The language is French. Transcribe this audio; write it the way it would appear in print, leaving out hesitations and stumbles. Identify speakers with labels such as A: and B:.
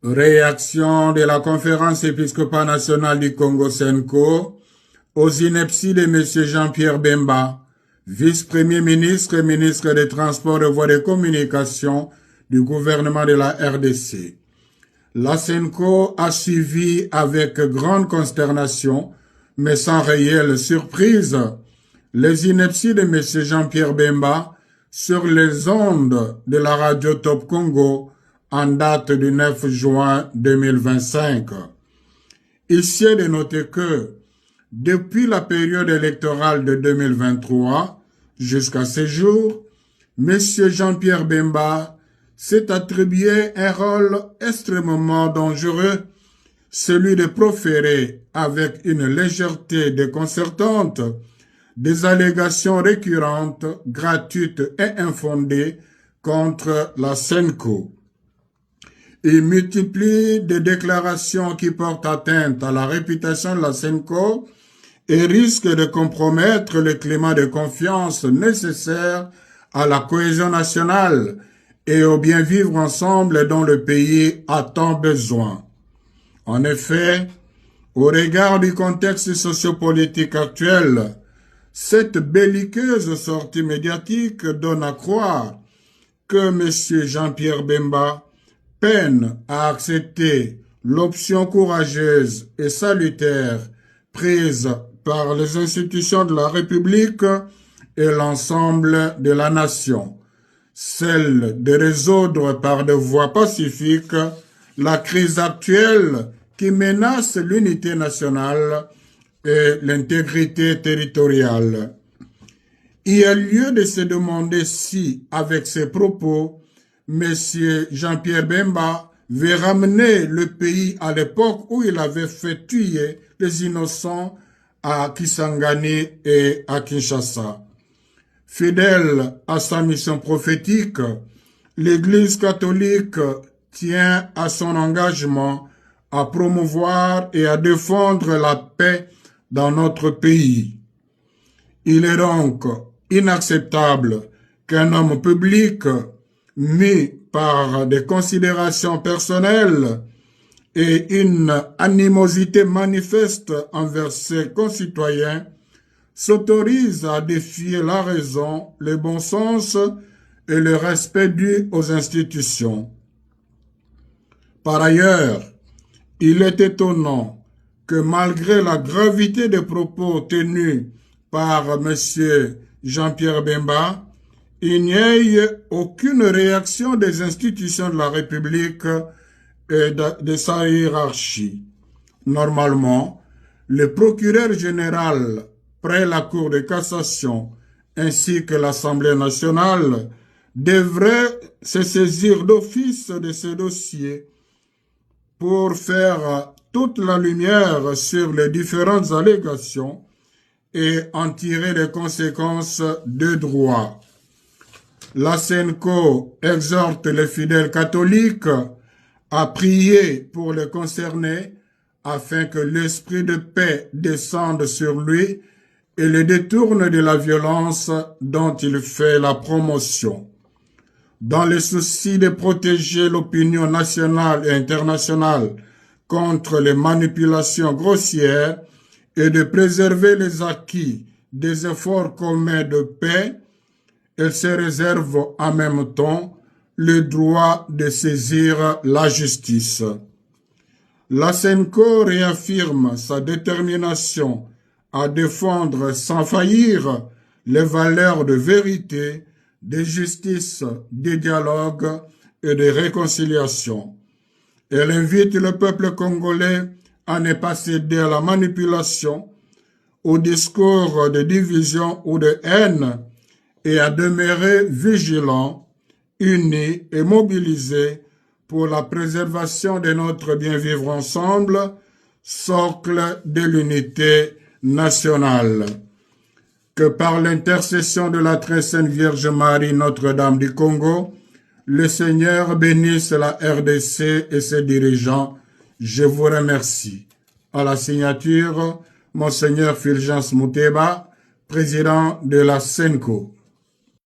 A: Réaction de la Conférence épiscopale nationale du Congo Senko aux inepties de M. Jean-Pierre Bemba, vice-premier ministre et ministre des Transports et Voies de Communication du gouvernement de la RDC. La Senko a suivi avec grande consternation, mais sans réelle surprise, les inepties de M. Jean-Pierre Bemba sur les ondes de la radio Top Congo en date du 9 juin 2025. Ici est de noter que, depuis la période électorale de 2023 jusqu'à ce jour, M. Jean-Pierre Bemba s'est attribué un rôle extrêmement dangereux, celui de proférer avec une légèreté déconcertante des allégations récurrentes, gratuites et infondées contre la Senko. Il multiplie des déclarations qui portent atteinte à la réputation de la Senko et risquent de compromettre le climat de confiance nécessaire à la cohésion nationale et au bien vivre ensemble dont le pays a tant besoin. En effet, au regard du contexte sociopolitique actuel, cette belliqueuse sortie médiatique donne à croire que M. Jean-Pierre Bemba peine à accepter l'option courageuse et salutaire prise par les institutions de la République et l'ensemble de la nation, celle de résoudre par des voies pacifiques la crise actuelle qui menace l'unité nationale et l'intégrité territoriale. Il y a lieu de se demander si, avec ces propos, M. Jean-Pierre Bemba veut ramener le pays à l'époque où il avait fait tuer les innocents à Kisangani et à Kinshasa. Fidèle à sa mission prophétique, l'Église catholique tient à son engagement à promouvoir et à défendre la paix dans notre pays. Il est donc inacceptable qu'un homme public mis par des considérations personnelles et une animosité manifeste envers ses concitoyens s'autorise à défier la raison, le bon sens et le respect dû aux institutions. Par ailleurs, il est étonnant que malgré la gravité des propos tenus par M. Jean-Pierre Bemba, il n'y ait aucune réaction des institutions de la République et de sa hiérarchie. Normalement, le procureur général près la Cour de cassation ainsi que l'Assemblée nationale devraient se saisir d'office de ce dossier pour faire toute la lumière sur les différentes allégations et en tirer les conséquences de droit. La Senko exhorte les fidèles catholiques à prier pour les concernés afin que l'esprit de paix descende sur lui et le détourne de la violence dont il fait la promotion. Dans le souci de protéger l'opinion nationale et internationale contre les manipulations grossières et de préserver les acquis des efforts communs de paix, elle se réserve en même temps le droit de saisir la justice. La Senko réaffirme sa détermination à défendre sans faillir les valeurs de vérité, de justice, de dialogue et de réconciliation. Elle invite le peuple congolais à ne pas céder à la manipulation, au discours de division ou de haine et à demeurer vigilants, unis et mobilisés pour la préservation de notre bien-vivre ensemble, socle de l'unité nationale. Que par l'intercession de la très sainte Vierge Marie, Notre-Dame du Congo, le Seigneur bénisse la RDC et ses dirigeants. Je vous remercie. À la signature, Monseigneur Fulgence Mouteba, président de la Senko.